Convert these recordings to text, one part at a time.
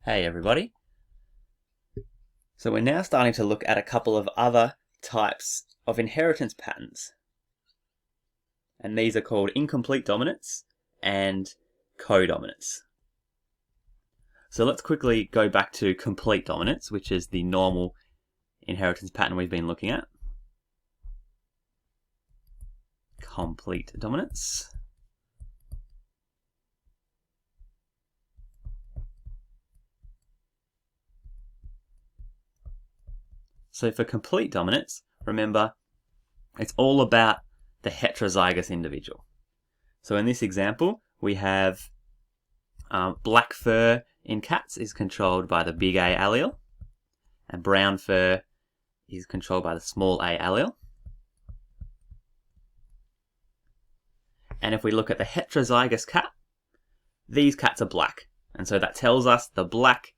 Hey everybody. So we're now starting to look at a couple of other types of inheritance patterns. And these are called incomplete dominance and codominance. So let's quickly go back to complete dominance, which is the normal inheritance pattern we've been looking at. Complete dominance. So for complete dominance, remember, it's all about the heterozygous individual. So in this example, we have black fur in cats is controlled by the big A allele, and brown fur is controlled by the small a allele. And if we look at the heterozygous cat, these cats are black. And so that tells us the black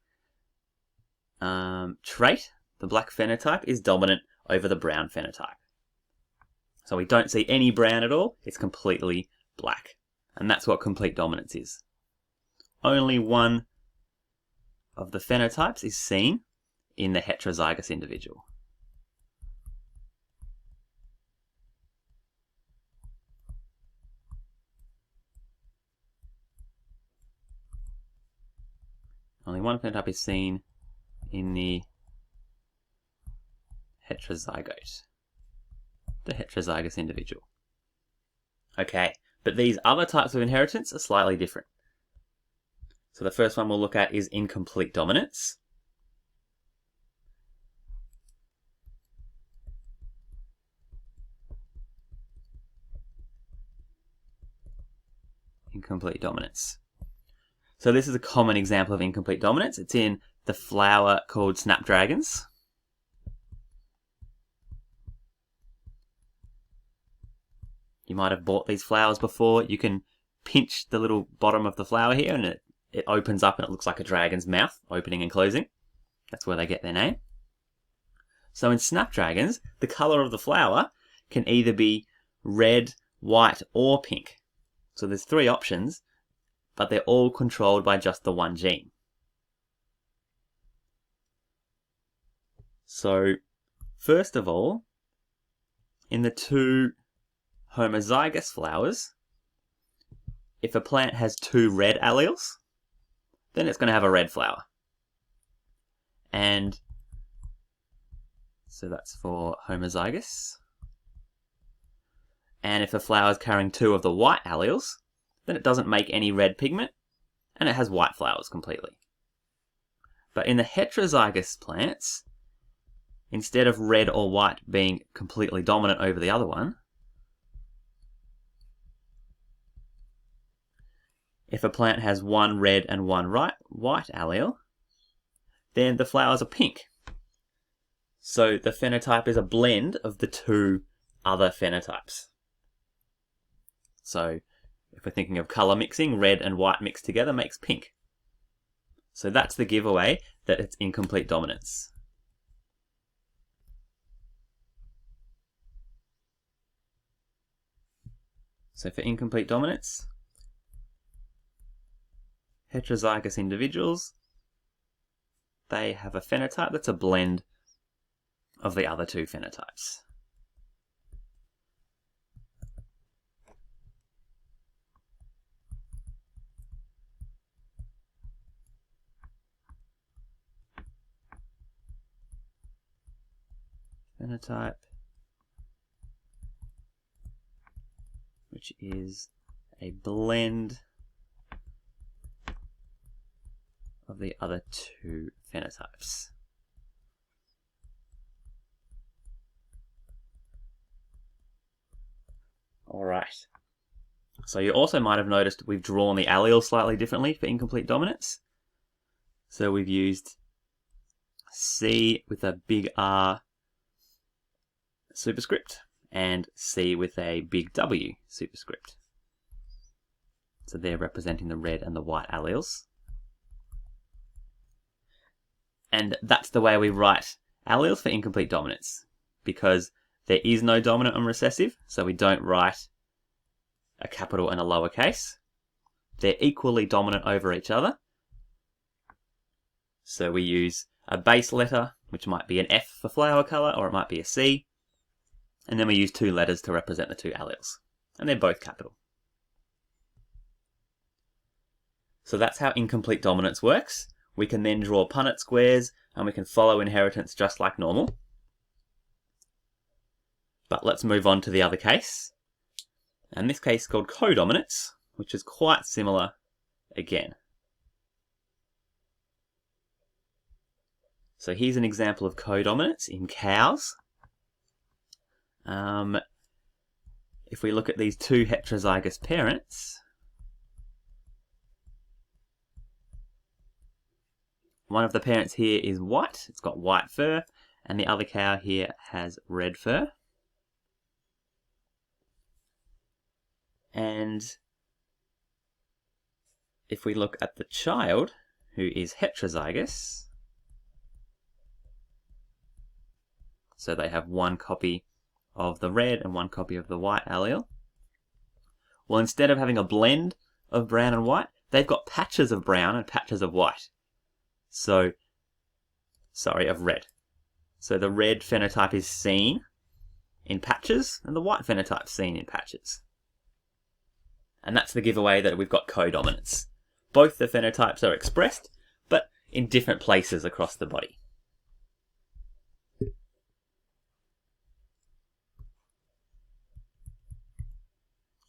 trait, the black phenotype, is dominant over the brown phenotype. So we don't see any brown at all, it's completely black. And that's what complete dominance is. Only one of the phenotypes is seen in the heterozygous individual. Only one phenotype is seen in the heterozygote, the heterozygous individual. Okay, but these other types of inheritance are slightly different. So the first one we'll look at is incomplete dominance. Incomplete dominance. So this is a common example of incomplete dominance. It's in the flower called snapdragons. You might have bought these flowers before. You can pinch the little bottom of the flower here and it opens up and it looks like a dragon's mouth, opening and closing. That's where they get their name. So in snapdragons, the colour of the flower can either be red, white, or pink. So there's three options, but they're all controlled by just the one gene. So first of all, in the two homozygous flowers, if a plant has two red alleles, then it's going to have a red flower. And so that's for homozygous. And if a flower is carrying two of the white alleles, then it doesn't make any red pigment, and it has white flowers completely. But in the heterozygous plants, instead of red or white being completely dominant over the other one, if a plant has one red and one white allele, then the flowers are pink. So the phenotype is a blend of the two other phenotypes. So if we're thinking of colour mixing, red and white mixed together makes pink. So that's the giveaway that it's incomplete dominance. So for incomplete dominance, heterozygous individuals, they have a phenotype that's a blend of the other two phenotypes. Phenotype, which is a blend of the other two phenotypes. Alright, so you also might have noticed we've drawn the allele slightly differently for incomplete dominance. So we've used C with a big R superscript and C with a big W superscript. So they're representing the red and the white alleles. And that's the way we write alleles for incomplete dominance, because there is no dominant and recessive, so we don't write a capital and a lowercase. They're equally dominant over each other, So we use a base letter, which might be an F for flower colour, or it might be a C. And then we use 2 letters to represent the 2 alleles. And they're both capital. So that's how incomplete dominance works. We can then draw Punnett squares, and we can follow inheritance just like normal. But let's move on to the other case. And this case is called codominance, which is quite similar again. So here's an example of codominance in cows. If we look at these 2 heterozygous parents, one of the parents here is white, it's got white fur, and the other cow here has red fur. And if we look at the child, who is heterozygous, so they have 1 copy of the red and 1 copy of the white allele. Well, instead of having a blend of brown and white, they've got patches of brown and patches of white. So, of red. So the red phenotype is seen in patches, and the white phenotype is seen in patches. And that's the giveaway that we've got codominance. Both the phenotypes are expressed, but in different places across the body.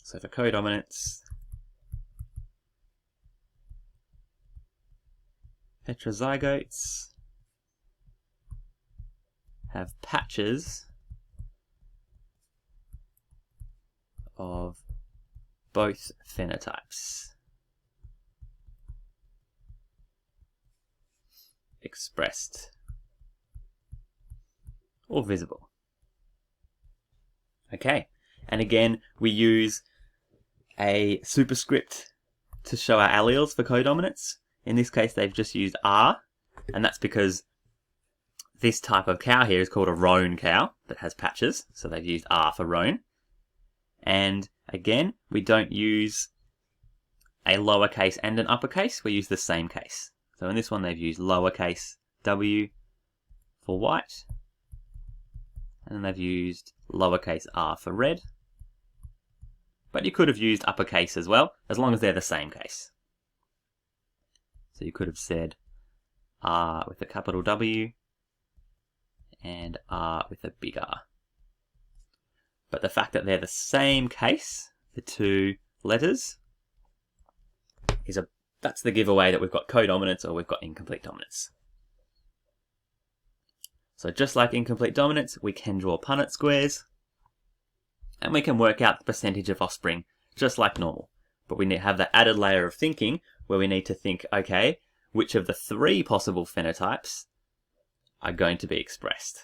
So for codominance, heterozygotes have patches of both phenotypes expressed or visible. Okay, and again we use a superscript to show our alleles for codominance. In this case they've just used R, and that's because this type of cow here is called a roan cow that has patches, so they've used R for roan. And again, we don't use a lowercase and an uppercase, we use the same case. So in this one they've used lowercase w for white, and then they've used lowercase r for red. But you could have used uppercase as well, as long as they're the same case. So you could have said R with a capital W and R with a big R. But the fact that they're the same case, the 2 letters, that's the giveaway that we've got codominance or we've got incomplete dominance. So just like incomplete dominance, we can draw Punnett squares, and we can work out the percentage of offspring just like normal. But we need to have that added layer of thinking where we need to think, okay, which of the 3 possible phenotypes are going to be expressed?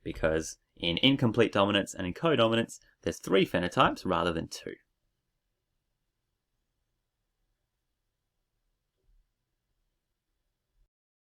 Because in incomplete dominance and in codominance, there's 3 phenotypes rather than 2.